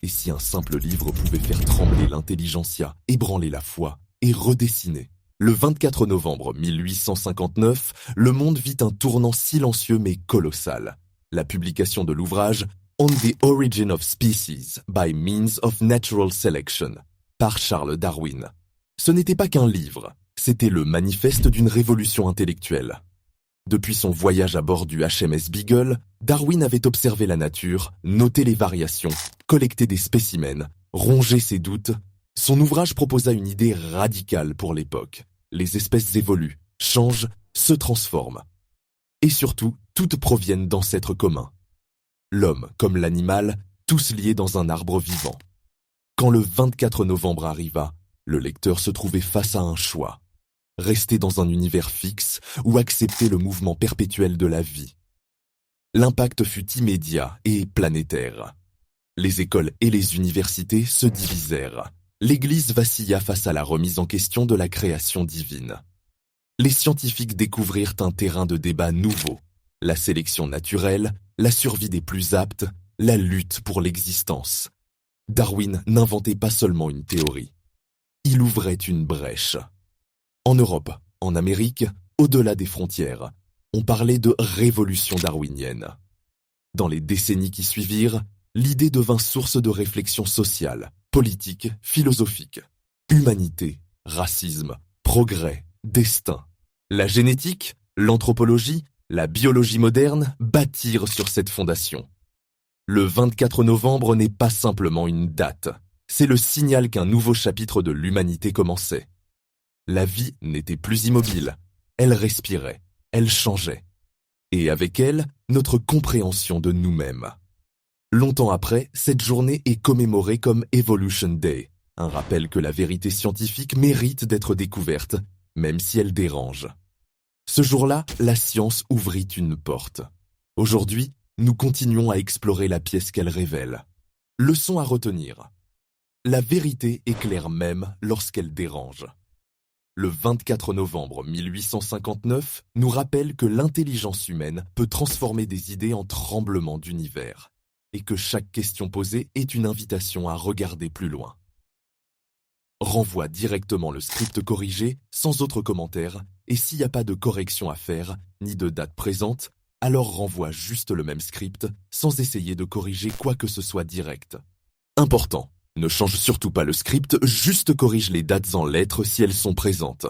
Et si un simple livre pouvait faire trembler l'intelligentsia, ébranler la foi et redessiner? Le 24 novembre 1859, le monde vit un tournant silencieux mais colossal. La publication de l'ouvrage On the Origin of Species by Means of Natural Selection par Charles Darwin. Ce n'était pas qu'un livre, c'était le manifeste d'une révolution intellectuelle. Depuis son voyage à bord du HMS Beagle, Darwin avait observé la nature, noté les variations, collecté des spécimens, rongé ses doutes. Son ouvrage proposa une idée radicale pour l'époque. Les espèces évoluent, changent, se transforment. Et surtout, toutes proviennent d'ancêtres communs. L'homme comme l'animal, tous liés dans un arbre vivant. Quand le 24 novembre arriva, le lecteur se trouvait face à un choix. Rester dans un univers fixe ou accepter le mouvement perpétuel de la vie. L'impact fut immédiat et planétaire. Les écoles et les universités se divisèrent. L'Église vacilla face à la remise en question de la création divine. Les scientifiques découvrirent un terrain de débat nouveau, la sélection naturelle, la survie des plus aptes, la lutte pour l'existence. Darwin n'inventait pas seulement une théorie. Il ouvrait une brèche. En Europe, en Amérique, au-delà des frontières, on parlait de révolution darwinienne. Dans les décennies qui suivirent, l'idée devint source de réflexion sociale, politique, philosophique. Humanité, racisme, progrès, destin. La génétique, l'anthropologie, la biologie moderne bâtirent sur cette fondation. Le 24 novembre n'est pas simplement une date, c'est le signal qu'un nouveau chapitre de l'humanité commençait. La vie n'était plus immobile, elle respirait, elle changeait. Et avec elle, notre compréhension de nous-mêmes. Longtemps après, cette journée est commémorée comme Evolution Day, un rappel que la vérité scientifique mérite d'être découverte, même si elle dérange. Ce jour-là, la science ouvrit une porte. Aujourd'hui, nous continuons à explorer la pièce qu'elle révèle. Leçon à retenir. La vérité éclaire même lorsqu'elle dérange. Le 24 novembre 1859 nous rappelle que l'intelligence humaine peut transformer des idées en tremblements d'univers et que chaque question posée est une invitation à regarder plus loin. Renvoie directement le script corrigé sans autre commentaire et s'il n'y a pas de correction à faire ni de date présente, alors renvoie juste le même script sans essayer de corriger quoi que ce soit direct. Important. Ne change surtout pas le script, juste corrige les dates en lettres si elles sont présentes.